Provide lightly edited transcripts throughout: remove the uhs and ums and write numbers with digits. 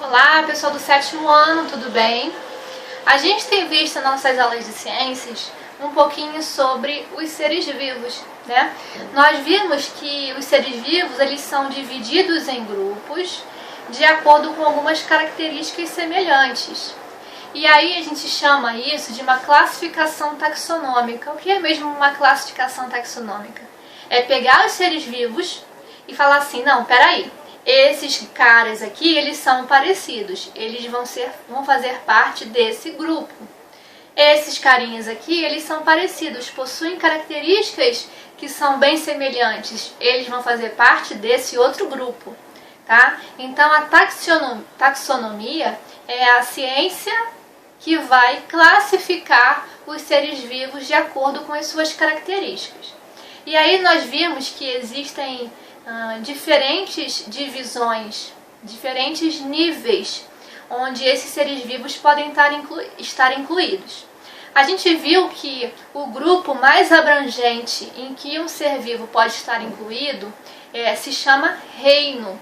Olá, pessoal do 7º ano, tudo bem? A gente tem visto nas nossas aulas de ciências um pouquinho sobre os seres vivos, né? Nós vimos que os seres vivos eles são divididos em grupos de acordo com algumas características semelhantes. E aí a gente chama isso de uma classificação taxonômica. O que é mesmo uma classificação taxonômica? É pegar os seres vivos e falar assim, não, peraí, esses caras aqui, eles são parecidos, eles vão fazer parte desse grupo. Esses carinhas aqui, eles são parecidos, possuem características que são bem semelhantes, eles vão fazer parte desse outro grupo, tá? Então a taxonomia é a ciência que vai classificar os seres vivos de acordo com as suas características. E aí nós vimos que existem diferentes divisões, diferentes níveis onde esses seres vivos podem estar incluídos. A gente viu que o grupo mais abrangente em que um ser vivo pode estar incluído se chama reino.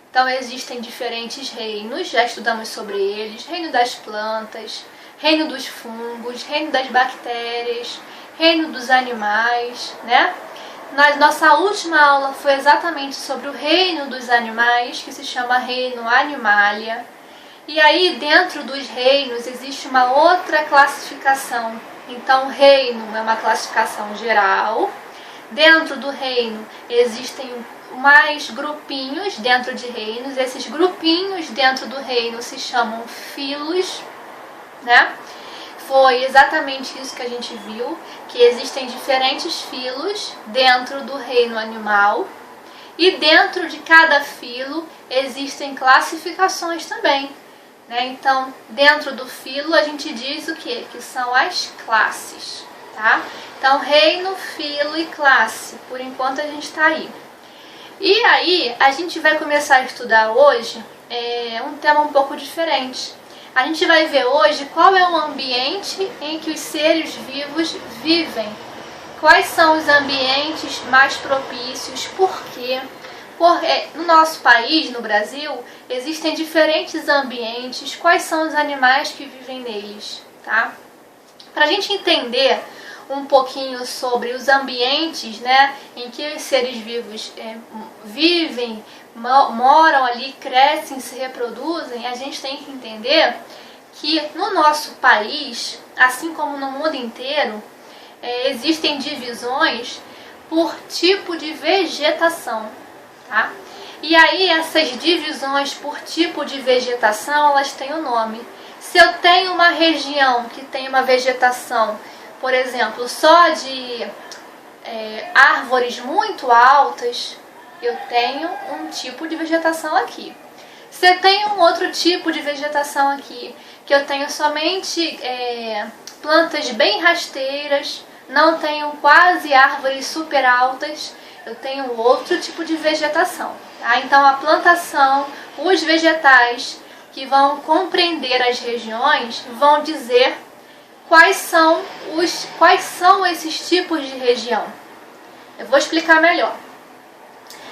Então existem diferentes reinos, já estudamos sobre eles: reino das plantas, reino dos fungos, reino das bactérias, reino dos animais, né? Nossa última aula foi exatamente sobre o reino dos animais, que se chama reino Animalia. E aí dentro dos reinos existe uma outra classificação. Então reino é uma classificação geral. Dentro do reino existem mais grupinhos dentro de reinos. Esses grupinhos dentro do reino se chamam filos, né? Foi exatamente isso que a gente viu, que existem diferentes filos dentro do reino animal e dentro de cada filo existem classificações também, né? Então, dentro do filo a gente diz o quê? Que são as classes, tá? Então, reino, filo e classe, por enquanto a gente está aí. E aí, a gente vai começar a estudar hoje um tema um pouco diferente. A gente vai ver hoje qual é o ambiente em que os seres vivos vivem. Quais são os ambientes mais propícios, por quê? Porque no nosso país, no Brasil, existem diferentes ambientes, quais são os animais que vivem neles, tá? Para a gente entender um pouquinho sobre os ambientes, né, em que os seres vivos vivem, moram ali, crescem, se reproduzem, a gente tem que entender que no nosso país, assim como no mundo inteiro, existem divisões por tipo de vegetação, tá? E aí essas divisões por tipo de vegetação, elas têm um nome. Se eu tenho uma região que tem uma vegetação, por exemplo, só de árvores muito altas, eu tenho um tipo de vegetação aqui. Se eu tenho um outro tipo de vegetação aqui, que eu tenho somente plantas bem rasteiras, não tenho quase árvores super altas, eu tenho outro tipo de vegetação, tá? Então a plantação, os vegetais que vão compreender as regiões vão dizer quais são esses tipos de região. Eu vou explicar melhor.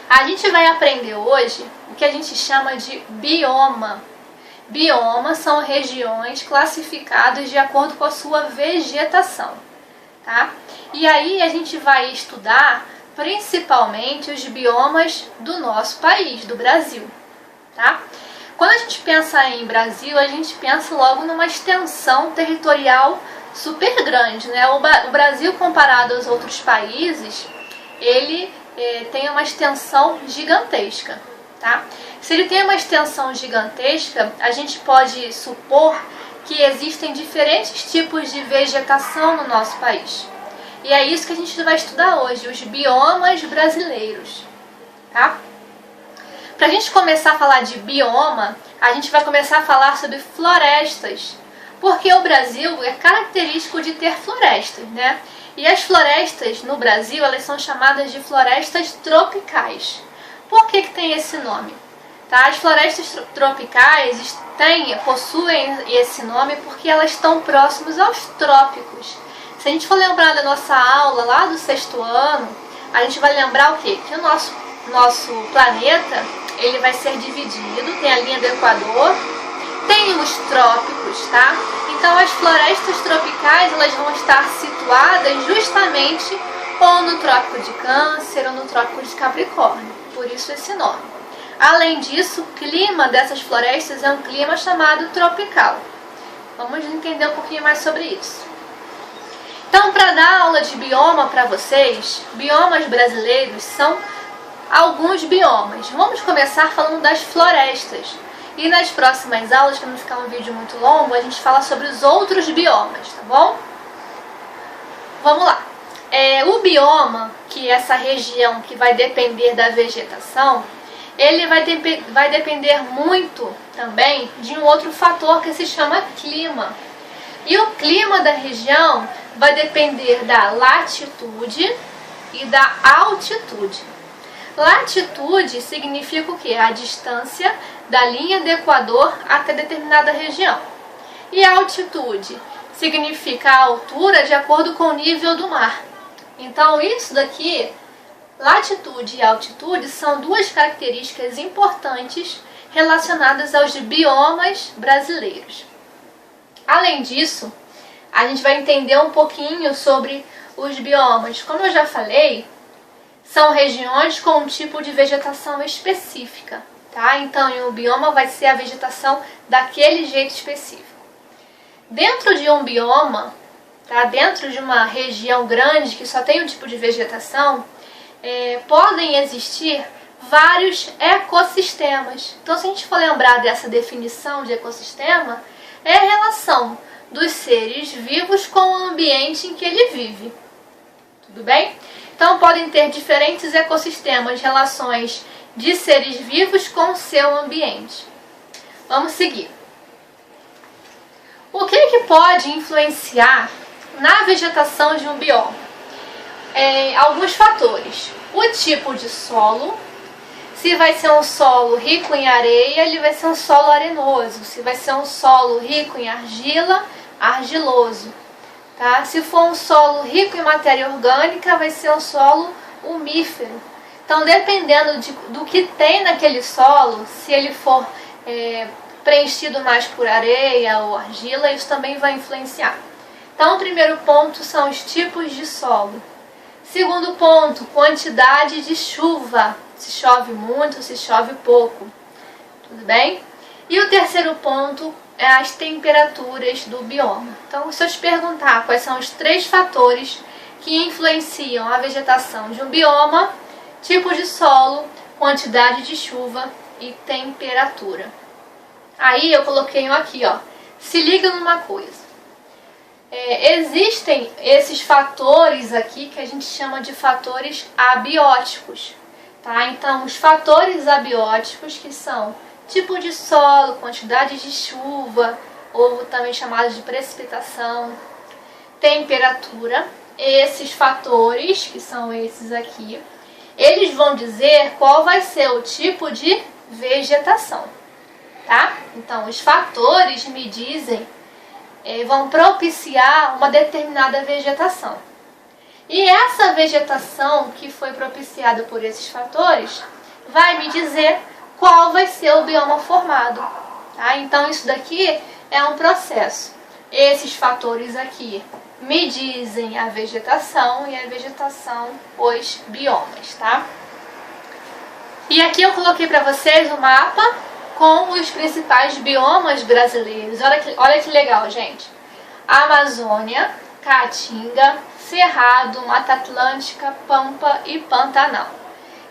A gente vai aprender hoje o que a gente chama de bioma. Biomas são regiões classificadas de acordo com a sua vegetação, tá? E aí a gente vai estudar principalmente os biomas do nosso país, do Brasil, tá? Quando a gente pensa em Brasil, a gente pensa logo numa extensão territorial super grande, né? O Brasil, comparado aos outros países, ele tem uma extensão gigantesca, tá? Se ele tem uma extensão gigantesca, a gente pode supor que existem diferentes tipos de vegetação no nosso país. E é isso que a gente vai estudar hoje, os biomas brasileiros, tá? Para a gente começar a falar de bioma, a gente vai começar a falar sobre florestas, porque o Brasil é característico de ter florestas, né? E as florestas no Brasil, elas são chamadas de florestas tropicais. Por que tem esse nome? Tá? As florestas tropicais possuem esse nome porque elas estão próximas aos trópicos. Se a gente for lembrar da nossa aula lá do 6º ano, a gente vai lembrar o quê? Que o nosso planeta ele vai ser dividido, tem a linha do Equador, tem os trópicos, tá? Então as florestas tropicais, elas vão estar situadas justamente ou no Trópico de Câncer ou no Trópico de Capricórnio, por isso esse nome. Além disso, o clima dessas florestas é um clima chamado tropical. Vamos entender um pouquinho mais sobre isso. Então, para dar aula de bioma para vocês, biomas brasileiros são alguns biomas. Vamos começar falando das florestas. E nas próximas aulas, para não ficar um vídeo muito longo, a gente fala sobre os outros biomas, tá bom? Vamos lá. O bioma, que é essa região que vai depender da vegetação, ele vai depender muito também de um outro fator que se chama clima. E o clima da região vai depender da latitude e da altitude. Latitude significa o quê? A distância da linha do Equador até determinada região. E altitude significa a altura de acordo com o nível do mar. Então isso daqui, latitude e altitude, são duas características importantes relacionadas aos biomas brasileiros. Além disso, a gente vai entender um pouquinho sobre os biomas. Como eu já falei, são regiões com um tipo de vegetação específica, tá? Então, o bioma vai ser a vegetação daquele jeito específico. Dentro de um bioma, tá? Dentro de uma região grande que só tem um tipo de vegetação, podem existir vários ecossistemas. Então, se a gente for lembrar dessa definição de ecossistema, é a relação dos seres vivos com o ambiente em que ele vive. Tudo bem? Então, podem ter diferentes ecossistemas, relações de seres vivos com o seu ambiente. Vamos seguir. O que pode influenciar na vegetação de um bioma? Alguns fatores. O tipo de solo. Se vai ser um solo rico em areia, ele vai ser um solo arenoso. Se vai ser um solo rico em argila, argiloso. Tá? Se for um solo rico em matéria orgânica, vai ser um solo umífero. Então, dependendo do que tem naquele solo, se ele for preenchido mais por areia ou argila, isso também vai influenciar. Então, o primeiro ponto são os tipos de solo. Segundo ponto, quantidade de chuva. Se chove muito, se chove pouco. Tudo bem? E o terceiro ponto é as temperaturas do bioma. Então, se eu te perguntar quais são os 3 fatores que influenciam a vegetação de um bioma: tipo de solo, quantidade de chuva e temperatura. Aí eu coloquei um aqui, ó. Se liga numa coisa. Existem esses fatores aqui que a gente chama de fatores abióticos. Tá? Então, os fatores abióticos, que são tipo de solo, quantidade de chuva, ou também chamados de precipitação, temperatura, esses fatores, que são esses aqui, eles vão dizer qual vai ser o tipo de vegetação. Tá? Então, os fatores me dizem, vão propiciar uma determinada vegetação. E essa vegetação que foi propiciada por esses fatores vai me dizer qual vai ser o bioma formado. Tá? Então, isso daqui é um processo. Esses fatores aqui me dizem a vegetação e a vegetação os biomas. Tá? E aqui eu coloquei para vocês o mapa com os principais biomas brasileiros. Olha que legal, gente. Amazônia, Caatinga, Cerrado, Mata Atlântica, Pampa e Pantanal.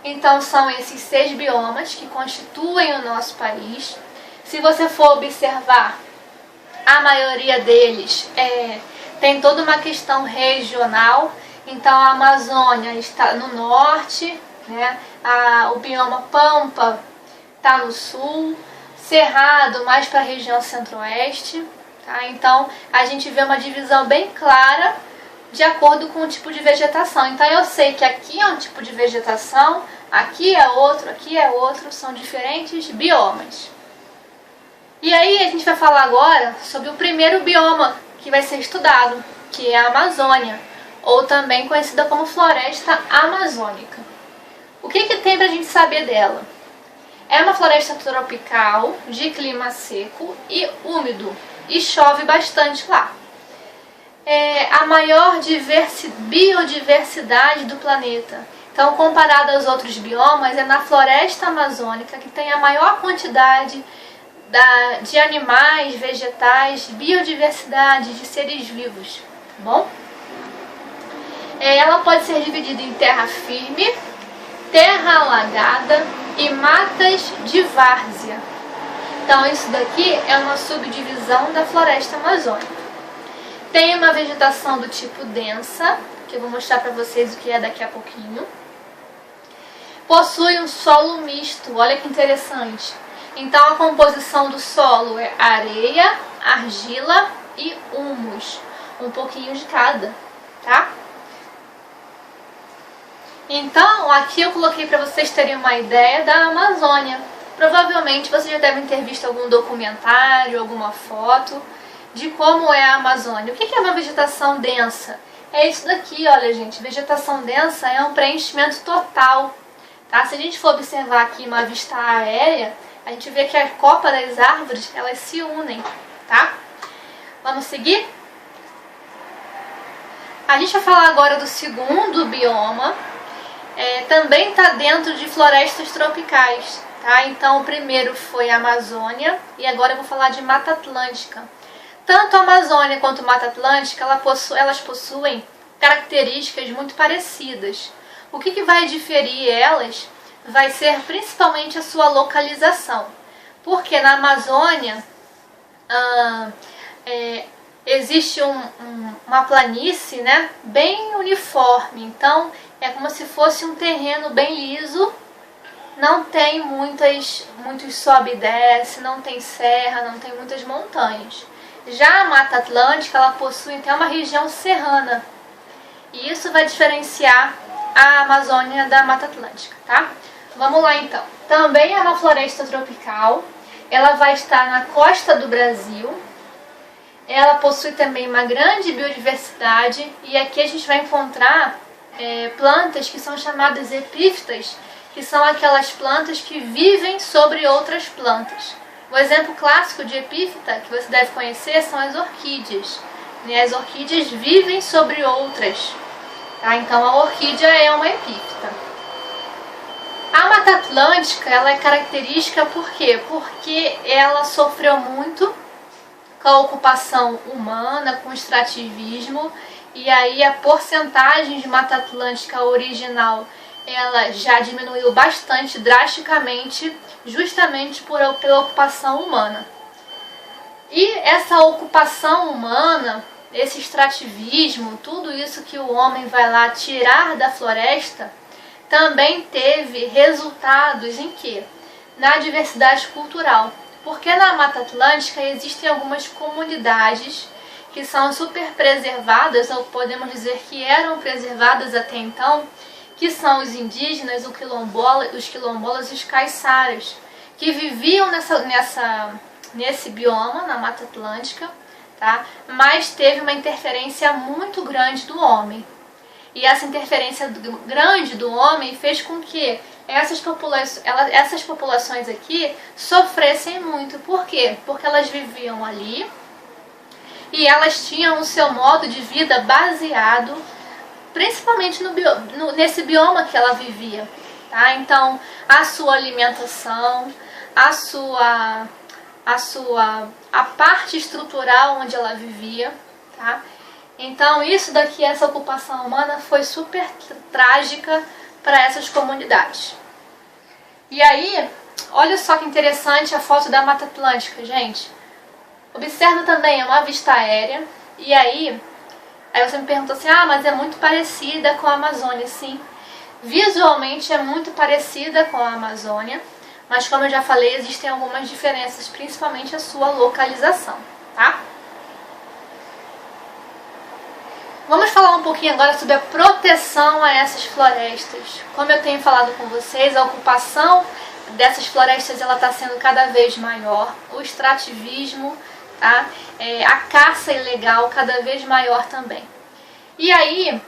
Então, são esses 6 biomas que constituem o nosso país. Se você for observar, a maioria deles tem toda uma questão regional. Então, a Amazônia está no norte, né? O bioma Pampa está no sul, Cerrado mais para a região centro-oeste. Tá? Então, a gente vê uma divisão bem clara de acordo com o tipo de vegetação. Então, eu sei que aqui é um tipo de vegetação, aqui é outro, são diferentes biomas. E aí, a gente vai falar agora sobre o primeiro bioma que vai ser estudado, que é a Amazônia, ou também conhecida como floresta amazônica. O que tem pra gente saber dela? É uma floresta tropical de clima seco e úmido e chove bastante lá. É a maior biodiversidade do planeta. Então, comparado aos outros biomas, é na floresta amazônica que tem a maior quantidade de animais, vegetais, biodiversidade de seres vivos, tá bom? Ela pode ser dividida em terra firme, terra alagada e matas de várzea. Então, isso daqui é uma subdivisão da floresta amazônica. Tem uma vegetação do tipo densa, que eu vou mostrar para vocês o que é daqui a pouquinho. Possui um solo misto, olha que interessante. Então, a composição do solo é areia, argila e humus. Um pouquinho de cada, tá? Então, aqui eu coloquei para vocês terem uma ideia da Amazônia. Provavelmente vocês já devem ter visto algum documentário, alguma foto de como é a Amazônia. O que é uma vegetação densa? É isso daqui, olha gente, vegetação densa é um preenchimento total. Tá? Se a gente for observar aqui uma vista aérea, a gente vê que a copa das árvores, elas se unem, tá? Vamos seguir? A gente vai falar agora do segundo bioma. Também está dentro de florestas tropicais, tá? Então o primeiro foi a Amazônia e agora eu vou falar de Mata Atlântica. Tanto a Amazônia quanto a Mata Atlântica, elas possuem características muito parecidas. O que vai diferir elas vai ser principalmente a sua localização. Porque na Amazônia existe uma planície, né, bem uniforme. Então é como se fosse um terreno bem liso. Não tem muitos sobe e desce, não tem serra, não tem muitas montanhas. Já a Mata Atlântica, ela possui até uma região serrana. E isso vai diferenciar a Amazônia da Mata Atlântica, tá? Vamos lá então. Também é uma floresta tropical. Ela vai estar na costa do Brasil. Ela possui também uma grande biodiversidade. E aqui a gente vai encontrar plantas que são chamadas epífitas, que são aquelas plantas que vivem sobre outras plantas. O exemplo clássico de epífita que você deve conhecer são as orquídeas. As orquídeas vivem sobre outras. Tá? Então a orquídea é uma epífita. A Mata Atlântica, ela é característica por quê? Porque ela sofreu muito com a ocupação humana, com o extrativismo, e aí a porcentagem de Mata Atlântica original ela já diminuiu bastante, drasticamente, justamente pela ocupação humana. E essa ocupação humana, esse extrativismo, tudo isso que o homem vai lá tirar da floresta, também teve resultados em quê? Na diversidade cultural. Porque na Mata Atlântica existem algumas comunidades que são super preservadas, ou podemos dizer que eram preservadas até então, que são os indígenas, os quilombolas e os caiçaras, que viviam nesse bioma, na Mata Atlântica, tá? Mas teve uma interferência muito grande do homem. E essa interferência grande do homem fez com que essas populações aqui sofressem muito. Por quê? Porque elas viviam ali e elas tinham o seu modo de vida baseado principalmente nesse bioma que ela vivia, tá? Então, a sua alimentação, a parte estrutural onde ela vivia, tá? Então, isso daqui, essa ocupação humana foi super trágica para essas comunidades. E aí, olha só que interessante a foto da Mata Atlântica, gente. Observa também, é uma vista aérea, e aí você me pergunta assim, mas é muito parecida com a Amazônia. Sim, visualmente é muito parecida com a Amazônia, mas como eu já falei, existem algumas diferenças, principalmente a sua localização, tá? Vamos falar um pouquinho agora sobre a proteção a essas florestas. Como eu tenho falado com vocês, a ocupação dessas florestas ela está sendo cada vez maior, o extrativismo, tá? A caça ilegal cada vez maior também. E aí,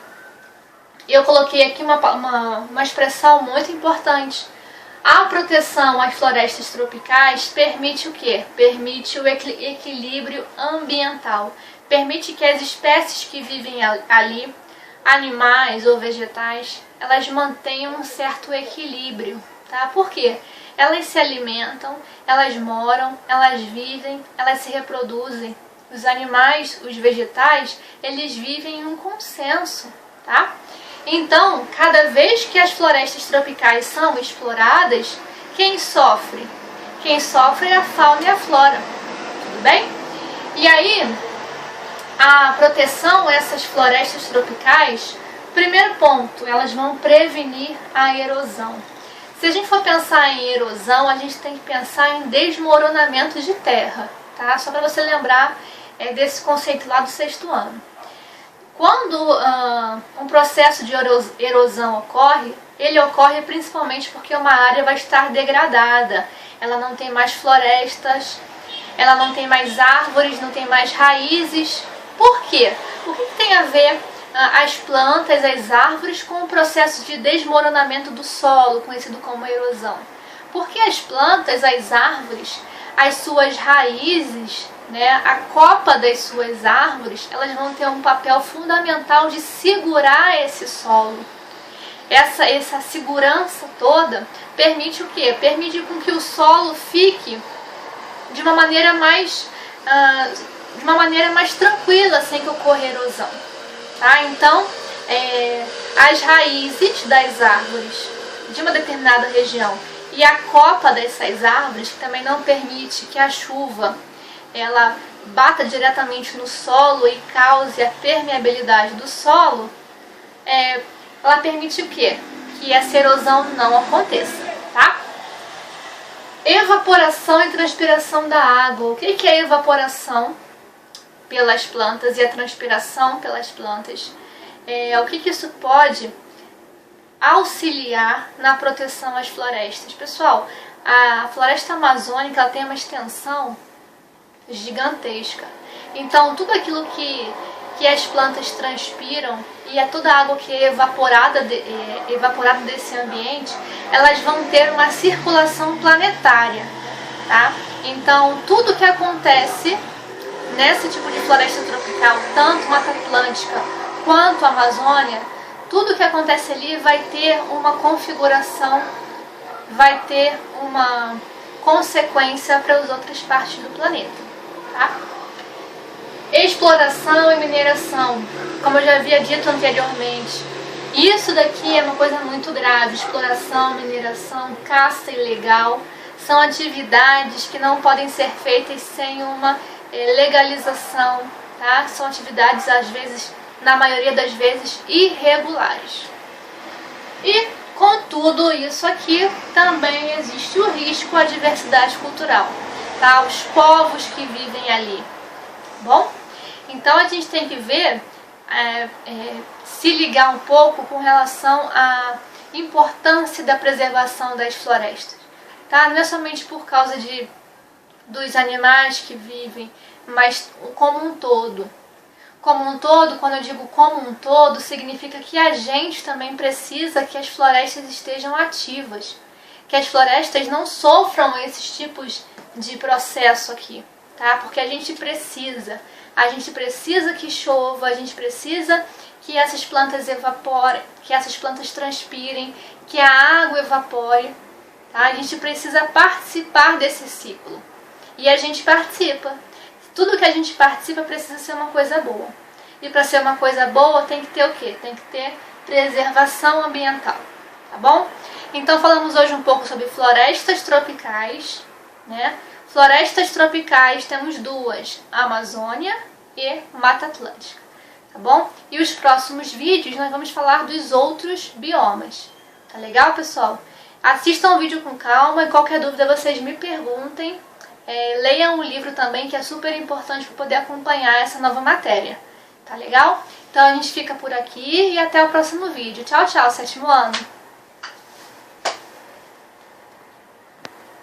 eu coloquei aqui uma expressão muito importante. A proteção às florestas tropicais permite o quê? Permite o equilíbrio ambiental. Permite que as espécies que vivem ali, animais ou vegetais, elas mantenham um certo equilíbrio, tá? Por quê? Elas se alimentam, elas moram, elas vivem, elas se reproduzem. Os animais, os vegetais, eles vivem em um consenso, tá? Então, cada vez que as florestas tropicais são exploradas, quem sofre? Quem sofre é a fauna e a flora, tudo bem? E aí, a proteção a essas florestas tropicais, primeiro ponto, elas vão prevenir a erosão. Se a gente for pensar em erosão, a gente tem que pensar em desmoronamento de terra, tá? Só para você lembrar desse conceito lá do 6º ano. Quando um processo de erosão ocorre, ele ocorre principalmente porque uma área vai estar degradada. Ela não tem mais florestas, ela não tem mais árvores, não tem mais raízes. Por quê? O que tem a ver as plantas, as árvores com o processo de desmoronamento do solo, conhecido como erosão? Porque as plantas, as árvores, as suas raízes, a copa das suas árvores, elas vão ter um papel fundamental de segurar esse solo. Essa segurança toda permite o quê? Permite com que o solo fique de uma maneira mais tranquila, sem que ocorra erosão. Tá? Então, as raízes das árvores de uma determinada região e a copa dessas árvores, que também não permite que a chuva ela bata diretamente no solo e cause a permeabilidade do solo, ela permite o quê? Que essa erosão não aconteça, tá? Evaporação e transpiração da água. O que é evaporação pelas plantas e a transpiração pelas plantas? O que isso pode auxiliar na proteção às florestas? Pessoal, a floresta amazônica ela tem uma extensão gigantesca. Então, tudo aquilo que as plantas transpiram e toda a água que é evaporada desse ambiente, elas vão ter uma circulação planetária, tá? Então, tudo que acontece nesse tipo de floresta tropical, tanto Mata Atlântica quanto a Amazônia, tudo que acontece ali vai ter uma configuração, vai ter uma consequência para as outras partes do planeta, tá? Exploração e mineração, como eu já havia dito anteriormente, isso daqui é uma coisa muito grave. Exploração, mineração, caça ilegal são atividades que não podem ser feitas sem uma legalização, tá? São atividades, às vezes, na maioria das vezes, irregulares. E com tudo isso aqui, também existe o risco à diversidade cultural, tá? Os povos que vivem ali, bom? Então a gente tem que ver, se ligar um pouco com relação à importância da preservação das florestas, tá? Não é somente por causa dos animais que vivem, mas como um todo. Como um todo, quando eu digo como um todo, significa que a gente também precisa que as florestas estejam ativas, que as florestas não sofram esses tipos de processo aqui, tá? Porque a gente precisa que chova, a gente precisa que essas plantas evaporem, que essas plantas transpirem, que a água evapore, tá? A gente precisa participar desse ciclo. E a gente participa. Tudo que a gente participa precisa ser uma coisa boa. E para ser uma coisa boa tem que ter o quê? Tem que ter preservação ambiental, tá bom? Então falamos hoje um pouco sobre florestas tropicais, né? Florestas tropicais temos duas, Amazônia e Mata Atlântica, tá bom? E os próximos vídeos nós vamos falar dos outros biomas, tá legal, pessoal? Assistam o vídeo com calma e qualquer dúvida vocês me perguntem. Leiam o livro também, que é super importante para poder acompanhar essa nova matéria, tá legal? Então a gente fica por aqui e até o próximo vídeo. Tchau, tchau, 7º ano!